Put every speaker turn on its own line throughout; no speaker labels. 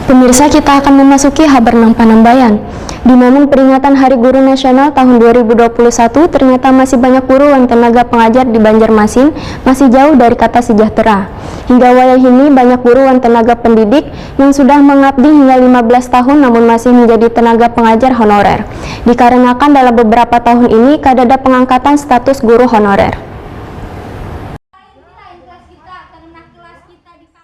Pemirsa, kita akan memasuki Habernang Panambayan. Di momen peringatan Hari Guru Nasional tahun 2021, ternyata masih banyak guru dan tenaga pengajar di Banjarmasin masih jauh dari kata sejahtera. Hingga wayah ini banyak guru dan tenaga pendidik yang sudah mengabdi hingga 15 tahun namun masih menjadi tenaga pengajar honorer. Dikarenakan dalam beberapa tahun ini kadada pengangkatan status guru honorer.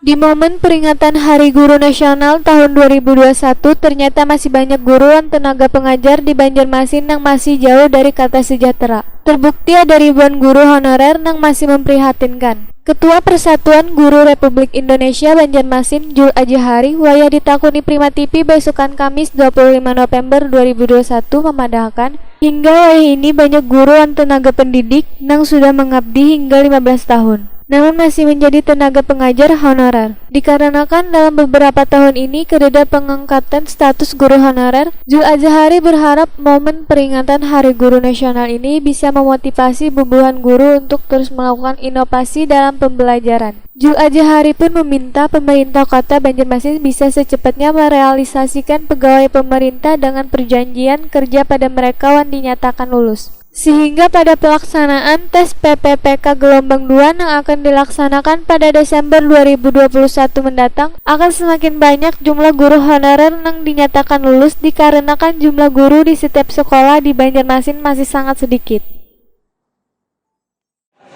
Di momen peringatan Hari Guru Nasional tahun 2021, ternyata masih banyak guru dan tenaga pengajar di Banjarmasin yang masih jauh dari kata sejahtera. Terbukti ada ribuan guru honorer yang masih memprihatinkan. Ketua Persatuan Guru Republik Indonesia Banjarmasin, Jul Ajihari, wayah ditakuni Prima TV besokan Kamis 25 November 2021 memadahkan, hingga wayah ini banyak guru dan tenaga pendidik yang sudah mengabdi hingga 15 tahun. Namun masih menjadi tenaga pengajar honorer. Dikarenakan dalam beberapa tahun ini kedada pengangkatan status guru honorer, Jul Ajihari berharap momen peringatan Hari Guru Nasional ini bisa memotivasi bubuhan guru untuk terus melakukan inovasi dalam pembelajaran. Jul Ajihari pun meminta pemerintah kota Banjarmasin bisa secepatnya merealisasikan pegawai pemerintah dengan perjanjian kerja pada mereka yang dinyatakan lulus. Sehingga pada pelaksanaan tes PPPK gelombang 2 yang akan dilaksanakan pada Desember 2021 mendatang akan semakin banyak jumlah guru honorer yang dinyatakan lulus dikarenakan jumlah guru di setiap sekolah di Banjarmasin masih sangat sedikit.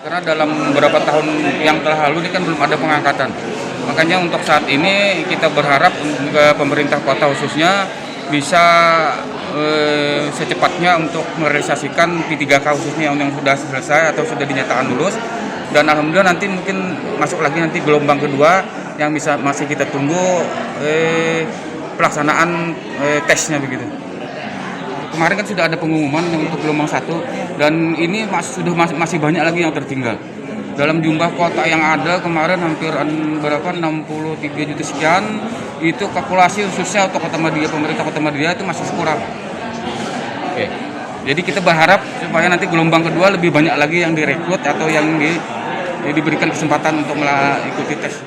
Karena dalam beberapa tahun yang telah lalu ini kan belum ada pengangkatan. Makanya untuk saat ini kita berharap ke pemerintah kota khususnya bisa secepatnya untuk merealisasikan P3K khususnya yang sudah selesai atau sudah dinyatakan lulus, dan alhamdulillah nanti mungkin masuk lagi nanti gelombang kedua yang masih kita tunggu pelaksanaan tesnya begitu. Kemarin kan sudah ada pengumuman untuk gelombang 1 dan ini masih banyak lagi yang tertinggal. Dalam jumlah kuota yang ada kemarin hampir berapa 63 juta sekian, itu kalkulasi khususnya untuk Kota Madia, pemerintah Kota Madia itu masih kurang. Oke. Jadi kita berharap supaya nanti gelombang kedua lebih banyak lagi yang direkrut atau yang diberikan kesempatan untuk mengikuti tes.